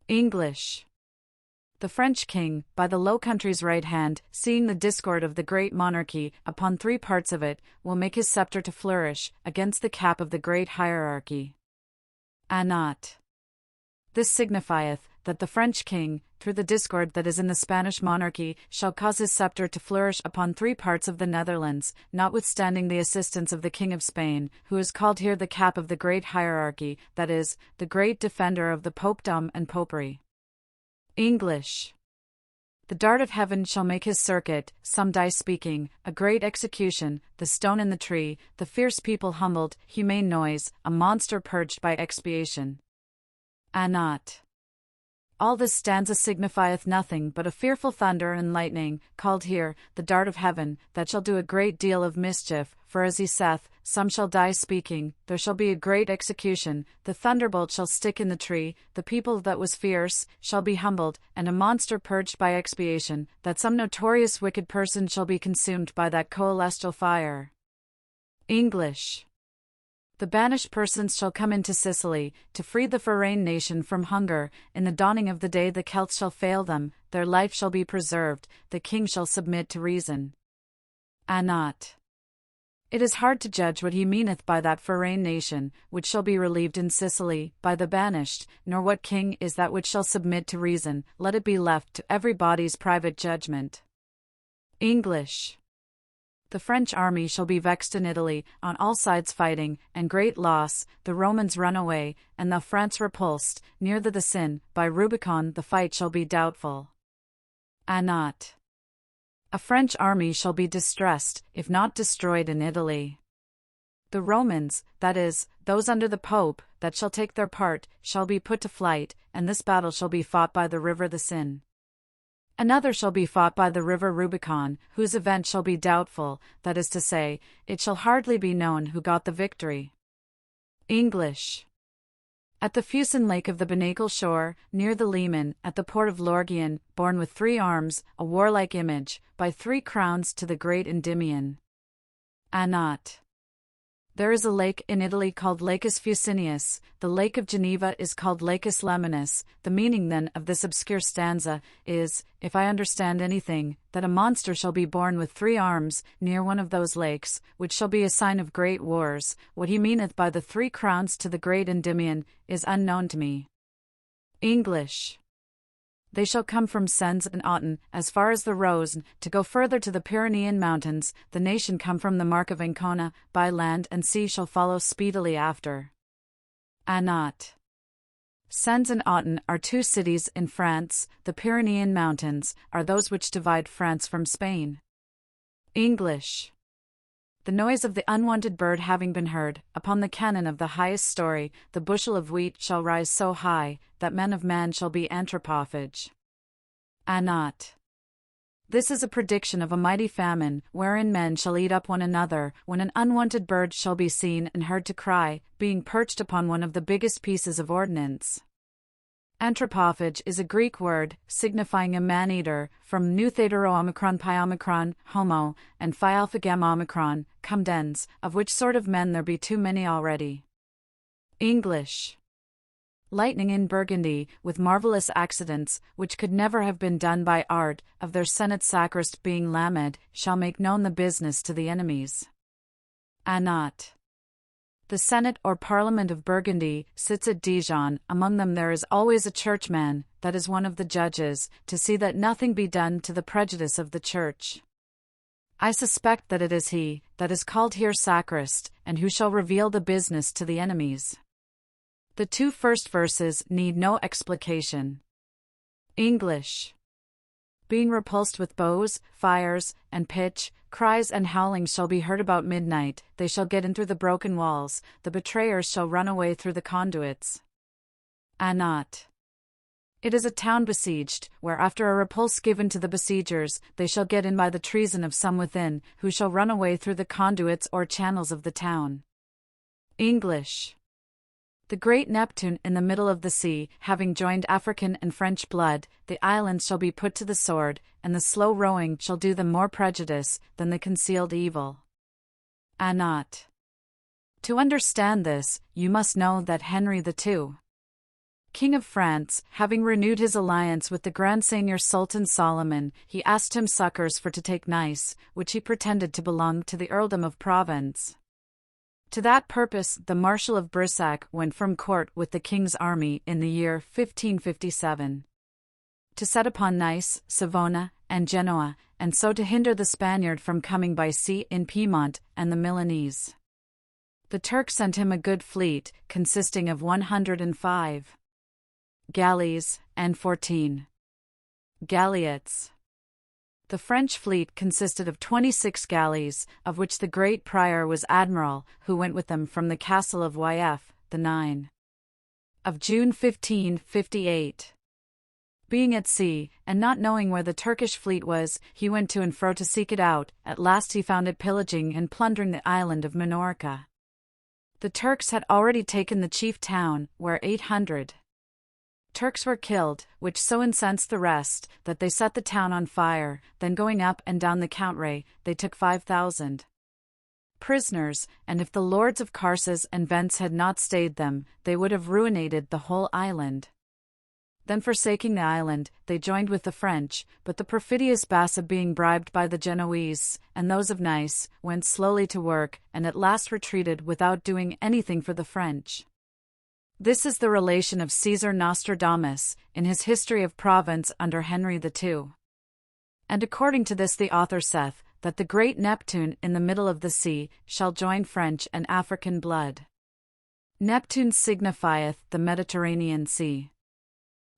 English. The French king, by the Low Countries' right hand, seeing the discord of the great monarchy upon three parts of it, will make his sceptre to flourish against the cap of the great hierarchy. Not. This signifieth, that the French king, through the discord that is in the Spanish monarchy, shall cause his sceptre to flourish upon three parts of the Netherlands, notwithstanding the assistance of the King of Spain, who is called here the cap of the great hierarchy, that is, the great defender of the popedom and popery. English. The dart of heaven shall make his circuit, some die speaking, a great execution, the stone in the tree, the fierce people humbled, humane noise, a monster purged by expiation. Not. All this stanza signifieth nothing but a fearful thunder and lightning, called here, the dart of heaven, that shall do a great deal of mischief, for as he saith, some shall die speaking, there shall be a great execution, the thunderbolt shall stick in the tree, the people that was fierce, shall be humbled, and a monster purged by expiation, that some notorious wicked person shall be consumed by that celestial fire. English. The banished persons shall come into Sicily, to free the foreign nation from hunger. In the dawning of the day the Celts shall fail them, their life shall be preserved, the king shall submit to reason. Not. It is hard to judge what he meaneth by that foreign nation, which shall be relieved in Sicily, by the banished, nor what king is that which shall submit to reason, let it be left to everybody's private judgment. English. The French army shall be vexed in Italy, on all sides fighting, and great loss, the Romans run away, and the France repulsed, near the Seine, by Rubicon the fight shall be doubtful. Not. A French army shall be distressed, if not destroyed in Italy. The Romans, that is, those under the Pope, that shall take their part, shall be put to flight, and this battle shall be fought by the river the Seine. Another shall be fought by the river Rubicon, whose event shall be doubtful, that is to say, it shall hardly be known who got the victory. English. At the Fucine lake of the Benacle shore, near the Leman, at the port of Lorgian, borne with 3 arms, a warlike image, by 3 crowns to the great Endymion. Not. There is a lake in Italy called Lacus Fucinius, the lake of Geneva is called Lacus Lemanus. The meaning then of this obscure stanza is, if I understand anything, that a monster shall be born with 3 arms, near one of those lakes, which shall be a sign of great wars. What he meaneth by the 3 crowns to the great Endymion, is unknown to me. English. They shall come from Sens and Autun, as far as the Rhone, to go further to the Pyrenean mountains. The nation come from the mark of Ancona, by land and sea shall follow speedily after. Not. Sens and Autun are 2 cities in France. The Pyrenean mountains are those which divide France from Spain. English. The noise of the unwanted bird having been heard, upon the cannon of the highest story, the bushel of wheat shall rise so high, that men of man shall be anthropophage. Not. This is a prediction of a mighty famine, wherein men shall eat up one another, when an unwanted bird shall be seen and heard to cry, being perched upon one of the biggest pieces of ordnance. Anthropophage is a Greek word, signifying a man-eater, from nu theta omicron pi omicron, homo, and phi alpha gamma omicron, cum dens, of which sort of men there be too many already. English. Lightning in Burgundy, with marvellous accidents, which could never have been done by art, of their senate sacrist being lamed, shall make known the business to the enemies. Not. The Senate or Parliament of Burgundy sits at Dijon. Among them there is always a churchman, that is one of the judges, to see that nothing be done to the prejudice of the church. I suspect that it is he, that is called here sacrist, and who shall reveal the business to the enemies. The 2 first verses need no explication. English. Being repulsed with bows, fires, and pitch, cries and howlings shall be heard about midnight. They shall get in through the broken walls, the betrayers shall run away through the conduits. Not. It is a town besieged, where after a repulse given to the besiegers, they shall get in by the treason of some within, who shall run away through the conduits or channels of the town. English. The great Neptune in the middle of the sea, having joined African and French blood, the islands shall be put to the sword, and the slow rowing shall do them more prejudice than the concealed evil. Not. To understand this, you must know that Henry II King of France, having renewed his alliance with the Grand Seigneur Sultan Solomon, he asked him succors for to take Nice, which he pretended to belong to the earldom of Provence. To that purpose the Marshal of Brissac went from court with the king's army in the year 1557. To set upon Nice, Savona, and Genoa, and so to hinder the Spaniard from coming by sea in Piedmont and the Milanese. The Turk sent him a good fleet, consisting of 105 galleys and 14 galleots. The French fleet consisted of 26 galleys, of which the great prior was admiral, who went with them from the castle of Wyeth, the 9th of June 1558. Being at sea, and not knowing where the Turkish fleet was, he went to and fro to seek it out. At last he found it pillaging and plundering the island of Minorca. The Turks had already taken the chief town, where 800 Turks were killed, which so incensed the rest, that they set the town on fire. Then going up and down the Countray, they took 5,000 prisoners, and if the lords of Carses and Vence had not stayed them, they would have ruinated the whole island. Then forsaking the island, they joined with the French, but the perfidious Bassa, being bribed by the Genoese, and those of Nice, went slowly to work, and at last retreated without doing anything for the French. This is the relation of Caesar Nostradamus, in his History of Provence under Henry II. And according to this the author saith, that the great Neptune in the middle of the sea shall join French and African blood. Neptune signifieth the Mediterranean Sea.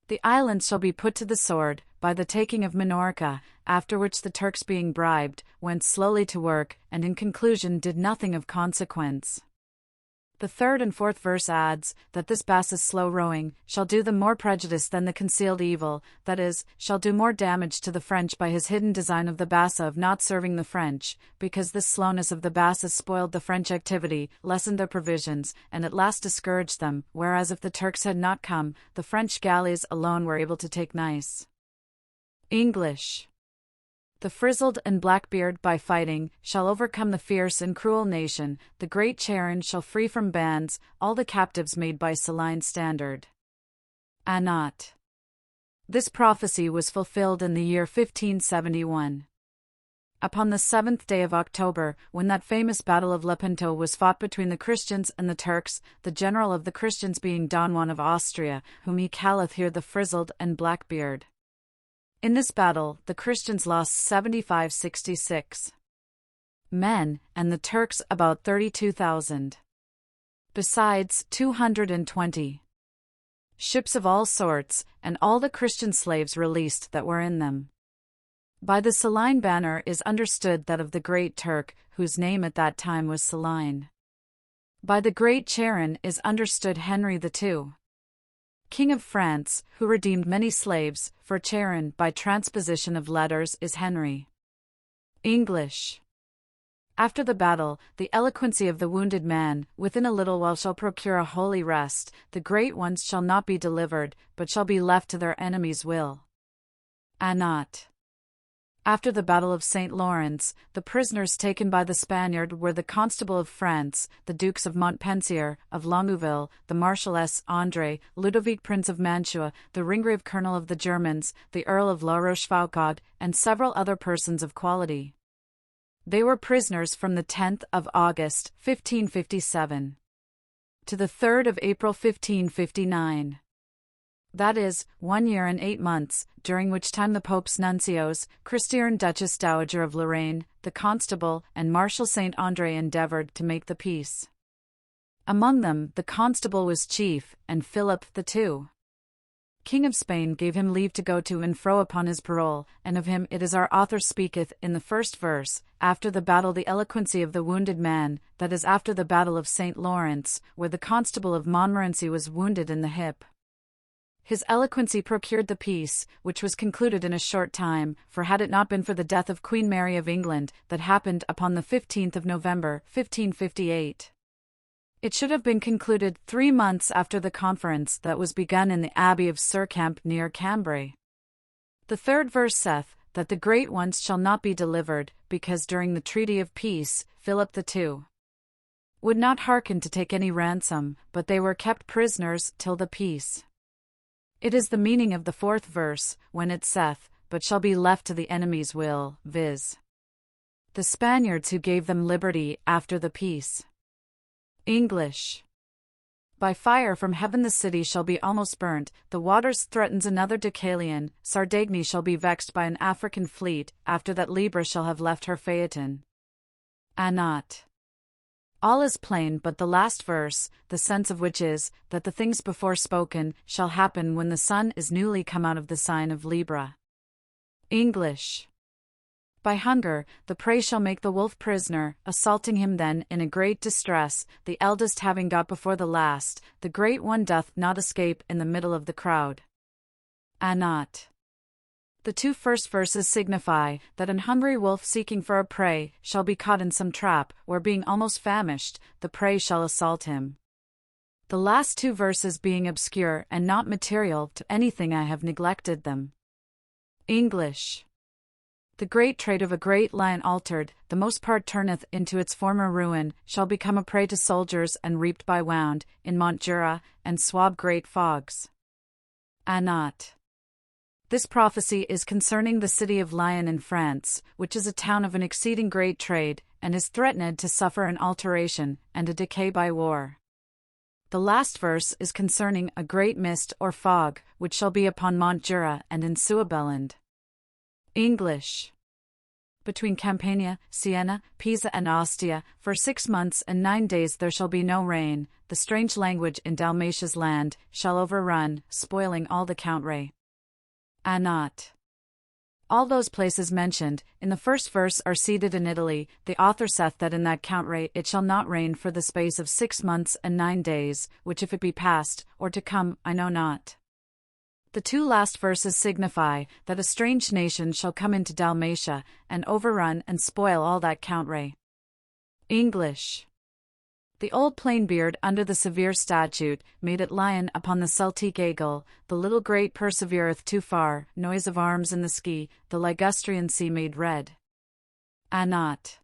The island shall be put to the sword, by the taking of Minorca, after which the Turks being bribed, went slowly to work, and in conclusion did nothing of consequence. The third and fourth verse adds, that this Bassa's slow rowing shall do them more prejudice than the concealed evil, that is, shall do more damage to the French by his hidden design of the Bassa of not serving the French, because this slowness of the Bassa spoiled the French activity, lessened their provisions, and at last discouraged them, whereas if the Turks had not come, the French galleys alone were able to take Nice. English. The frizzled and Blackbeard by fighting shall overcome the fierce and cruel nation, the great Charon shall free from bands all the captives made by Saline standard. Anat. This prophecy was fulfilled in the year 1571. Upon the 7th day of October, when that famous battle of Lepanto was fought between the Christians and the Turks, the general of the Christians being Don Juan of Austria, whom he calleth here the frizzled and Blackbeard. In this battle, the Christians lost 7566 men, and the Turks about 32,000. Besides 220 ships of all sorts, and all the Christian slaves released that were in them. By the Saline banner is understood that of the great Turk, whose name at that time was Saline. By the great Charon is understood Henry II. King of France, who redeemed many slaves, for Charon by transposition of letters is Henry. English. After the battle, the eloquency of the wounded man, within a little while shall procure a holy rest, the great ones shall not be delivered, but shall be left to their enemies' will. Anat. After the Battle of St. Lawrence, the prisoners taken by the Spaniard were the Constable of France, the Dukes of Montpensier, of Longueville, the Marshalless André, Ludovic Prince of Mantua, the Ringgrave Colonel of the Germans, the Earl of La Rochefoucauld, and several other persons of quality. They were prisoners from the 10th of August, 1557, to the 3rd of April, 1559. That is, 1 year and 8 months, during which time the Pope's nuncios, Christiern Duchess Dowager of Lorraine, the Constable, and Marshal Saint André endeavored to make the peace. Among them, the Constable was chief, and Philip II, King of Spain, gave him leave to go to and fro upon his parole, and of him it is our author speaketh in the first verse, after the battle the eloquency of the wounded man, that is after the battle of St. Lawrence, where the Constable of Montmorency was wounded in the hip. His eloquency procured the peace, which was concluded in a short time, for had it not been for the death of Queen Mary of England, that happened upon the 15th of November, 1558, it should have been concluded 3 months after the conference that was begun in the Abbey of Surcamp near Cambrai. The third verse saith, that the great ones shall not be delivered, because during the treaty of peace, Philip II would not hearken to take any ransom, but they were kept prisoners till the peace. It is the meaning of the 4th verse, when it saith, but shall be left to the enemy's will, viz. the Spaniards who gave them liberty after the peace. English. By fire from heaven the city shall be almost burnt, the waters threatens another Deucalion, Sardegni shall be vexed by an African fleet, after that Libra shall have left her Phaeton. Anat. All is plain but the last verse, the sense of which is, that the things before spoken shall happen when the sun is newly come out of the sign of Libra. English. By hunger, the prey shall make the wolf prisoner, assaulting him then in a great distress, the eldest having got before the last, the great one doth not escape in the middle of the crowd. Anat. The 2 first verses signify that an hungry wolf seeking for a prey shall be caught in some trap, where being almost famished, the prey shall assault him. The last 2 verses being obscure and not material to anything I have neglected them. English. The great trade of a great lion altered, the most part turneth into its former ruin, shall become a prey to soldiers and reaped by wound, in Montjura, and swab great fogs. Anat. This prophecy is concerning the city of Lyon in France, which is a town of an exceeding great trade, and is threatened to suffer an alteration, and a decay by war. The last verse is concerning a great mist or fog, which shall be upon Montjura and in Suabeland. English. Between Campania, Siena, Pisa and Ostia, for 6 months and 9 days there shall be no rain, the strange language in Dalmatia's land shall overrun, spoiling all the country. Anat. All those places mentioned in the 1st verse are seated in Italy. The author saith that in that country it shall not rain for the space of 6 months and 9 days, which if it be past, or to come, I know not. The 2 last verses signify that a strange nation shall come into Dalmatia, and overrun and spoil all that country. English. The old plain-beard under the severe statute made it lion upon the Celtic eagle, the little great persevereth too far, noise of arms in the ski, the Ligustrian sea made red. Anat.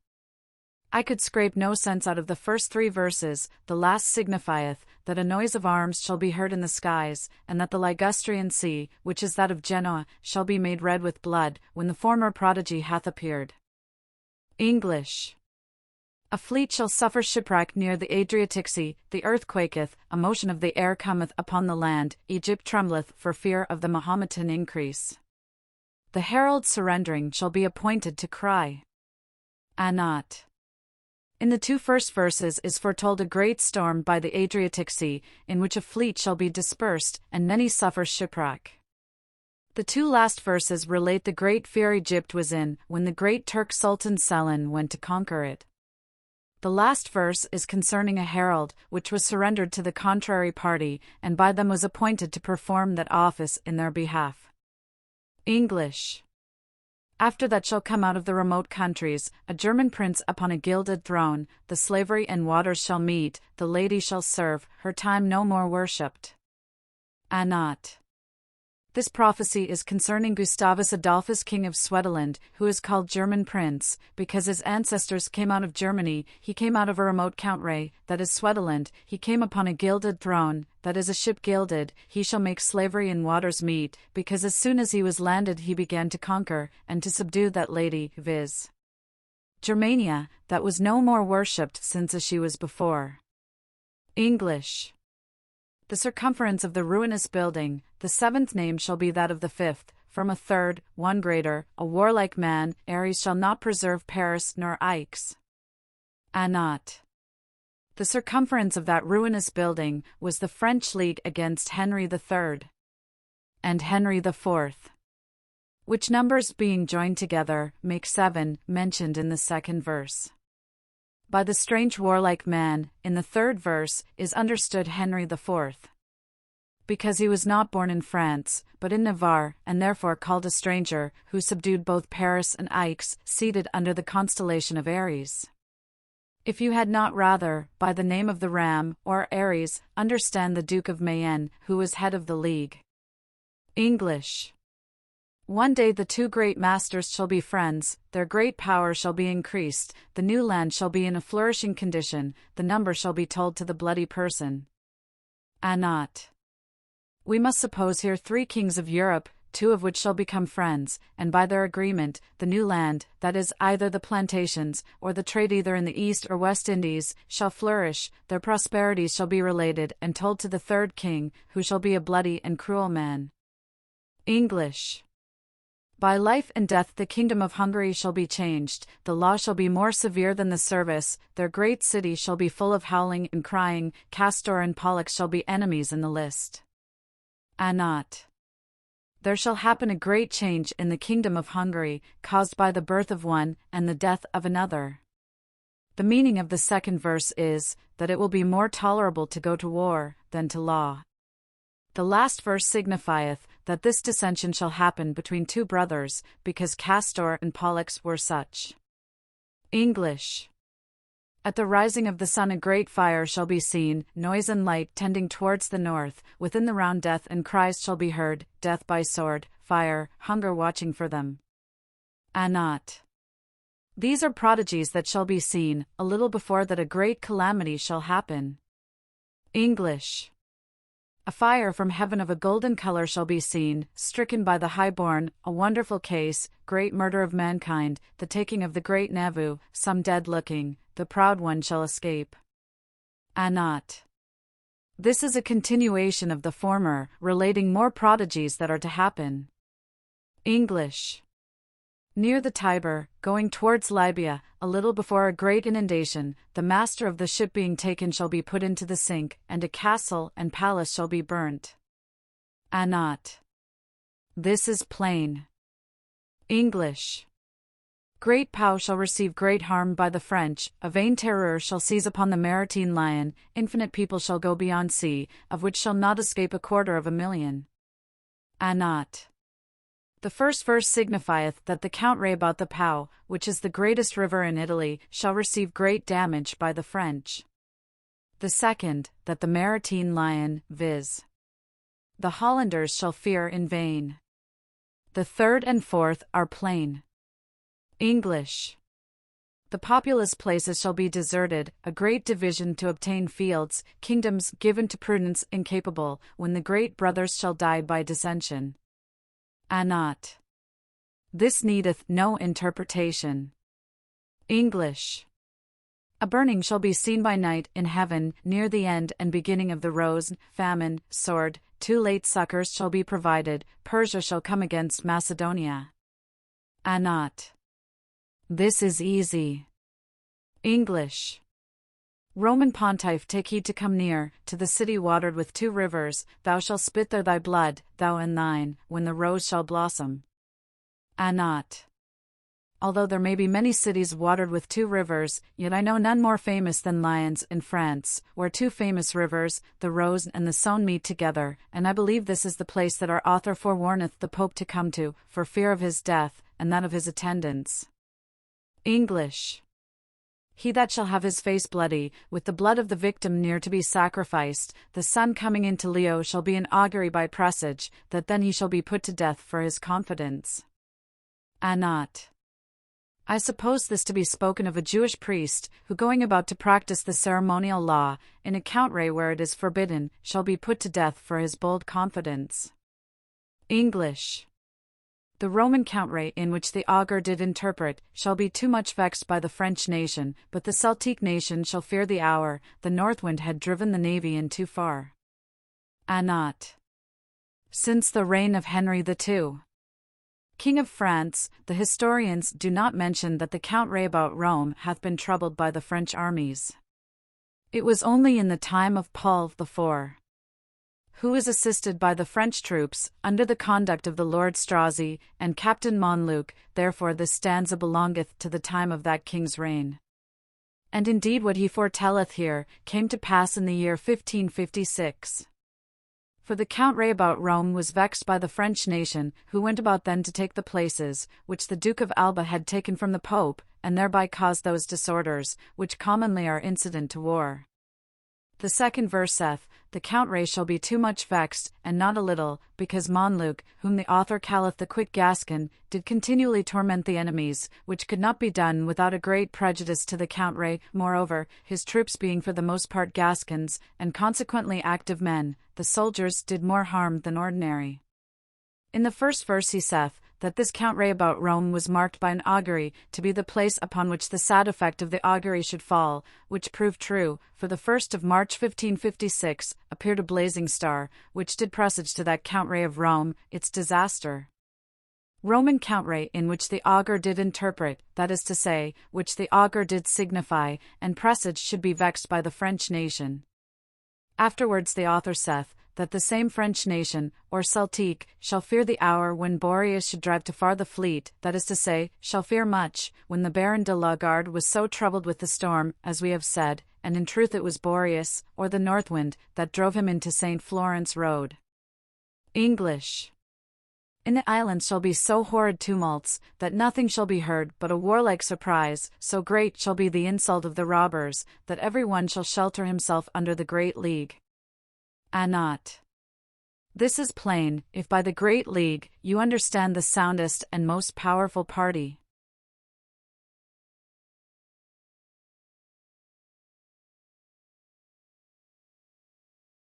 I could scrape no sense out of the first 3 verses, the last signifieth that a noise of arms shall be heard in the skies, and that the Ligustrian sea, which is that of Genoa, shall be made red with blood, when the former prodigy hath appeared. English. A fleet shall suffer shipwreck near the Adriatic Sea, the earth quaketh, a motion of the air cometh upon the land, Egypt trembleth for fear of the Mahometan increase. The herald surrendering shall be appointed to cry. Anat. In the 2 first verses is foretold a great storm by the Adriatic Sea, in which a fleet shall be dispersed, and many suffer shipwreck. The 2 last verses relate the great fear Egypt was in, when the great Turk Sultan Selim went to conquer it. The last verse is concerning a herald, which was surrendered to the contrary party, and by them was appointed to perform that office in their behalf. English. After that shall come out of the remote countries, a German prince upon a gilded throne, the slavery and waters shall meet, the lady shall serve, her time no more worshipped. Anat. This prophecy is concerning Gustavus Adolphus king of Swedeland, who is called German prince, because his ancestors came out of Germany, he came out of a remote country, that is Swedeland, he came upon a gilded throne, that is a ship gilded, he shall make slavery in waters meet, because as soon as he was landed he began to conquer, and to subdue that lady, viz. Germania, that was no more worshipped since as she was before. English. The circumference of the ruinous building, the 7th name shall be that of the 5th, from a 3rd, one greater, a warlike man, Ares shall not preserve Paris nor Aix. Anat. The circumference of that ruinous building was the French League against Henry III and Henry IV, which numbers being joined together make 7, mentioned in the 2nd verse. By the strange warlike man, in the 3rd verse, is understood Henry IV. Because he was not born in France, but in Navarre, and therefore called a stranger, who subdued both Paris and Aix, seated under the constellation of Aries. If you had not rather, by the name of the Ram, or Aries, understand the Duke of Mayenne, who was head of the League. English. One day the 2 great masters shall be friends, their great power shall be increased, the new land shall be in a flourishing condition, the number shall be told to the bloody person. Anat. We must suppose here 3 kings of Europe, 2 of which shall become friends, and by their agreement, the new land, that is, either the plantations, or the trade either in the East or West Indies, shall flourish, their prosperities shall be related and told to the 3rd king, who shall be a bloody and cruel man. English. By life and death the kingdom of Hungary shall be changed, the law shall be more severe than the service, their great city shall be full of howling and crying, Castor and Pollux shall be enemies in the list. Not. There shall happen a great change in the kingdom of Hungary, caused by the birth of one and the death of another. The meaning of the 2nd verse is, that it will be more tolerable to go to war than to law. The last verse signifieth, that this dissension shall happen between 2 brothers, because Castor and Pollux were such. English. At the rising of the sun a great fire shall be seen, noise and light tending towards the north, within the round death and cries shall be heard, death by sword, fire, hunger watching for them. Not. These are prodigies that shall be seen, a little before that a great calamity shall happen. English. A fire from heaven of a golden color shall be seen, stricken by the highborn, a wonderful case, great murder of mankind, the taking of the great Nauvoo, some dead looking, the proud one shall escape. Not. This is a continuation of the former, relating more prodigies that are to happen. English. Near the Tiber, going towards Libya, a little before a great inundation, the master of the ship being taken shall be put into the sink, and a castle and palace shall be burnt. Not. This is plain. English. Great Pau shall receive great harm by the French, a vain terror shall seize upon the maritime lion, infinite people shall go beyond sea, of which shall not escape 250,000. Not. The 1st verse signifieth that the country about the Pau, which is the greatest river in Italy, shall receive great damage by the French. The 2nd, that the maritime lion, viz. the Hollanders shall fear in vain. The 3rd and 4th are plain. English. The populous places shall be deserted, a great division to obtain fields, kingdoms given to prudence incapable, when the great brothers shall die by dissension. Not. This needeth no interpretation. English. A burning shall be seen by night in heaven, near the end and beginning of the rose, famine, sword, 2 late succors shall be provided, Persia shall come against Macedonia. Not. This is easy. English. Roman Pontiff, take heed to come near, to the city watered with 2 rivers, thou shalt spit there thy blood, thou and thine, when the rose shall blossom. Not. Although there may be many cities watered with 2 rivers, yet I know none more famous than Lyons in France, where 2 famous rivers, the Rose and the Saône meet together, and I believe this is the place that our author forewarneth the Pope to come to, for fear of his death, and that of his attendants. English. He that shall have his face bloody, with the blood of the victim near to be sacrificed, the sun coming into Leo shall be an augury by presage, that then he shall be put to death for his confidence. Not. I suppose this to be spoken of a Jewish priest, who going about to practice the ceremonial law, in a country where it is forbidden, shall be put to death for his bold confidence. English. The Roman country in which the augur did interpret, shall be too much vexed by the French nation, but the Celtic nation shall fear the hour, the north wind had driven the navy in too far. Not. Since the reign of Henry II, King of France, the historians do not mention that the country about Rome hath been troubled by the French armies. It was only in the time of Paul IV, who is assisted by the French troops, under the conduct of the Lord Strozzi, and Captain Monluc, therefore this stanza belongeth to the time of that king's reign. And indeed what he foretelleth here, came to pass in the year 1556. For the country about Rome was vexed by the French nation, who went about then to take the places, which the Duke of Alba had taken from the Pope, and thereby caused those disorders, which commonly are incident to war. The second verse saith, The countray shall be too much vexed, and not a little, because Monluc, whom the author calleth the quick Gascon, did continually torment the enemies, which could not be done without a great prejudice to the countray. Moreover, his troops being for the most part Gascons, and consequently active men, the soldiers did more harm than ordinary. In the first verse he saith, that this countray about Rome was marked by an augury, to be the place upon which the sad effect of the augury should fall, which proved true, for the 1st of March 1556, appeared a blazing star, which did presage to that countray of Rome, its disaster. Roman countray in which the augur did interpret, that is to say, which the augur did signify, and presage should be vexed by the French nation. Afterwards the author saith, that the same French nation, or Celtique, shall fear the hour when Boreas should drive to far the fleet, that is to say, shall fear much, when the Baron de la Garde was so troubled with the storm, as we have said, and in truth it was Boreas, or the north wind, that drove him into St. Florence road. English. In the islands shall be so horrid tumults, that nothing shall be heard but a warlike surprise, so great shall be the insult of the robbers, that every one shall shelter himself under the great league. Not. This is plain, if by the Great League you understand the soundest and most powerful party.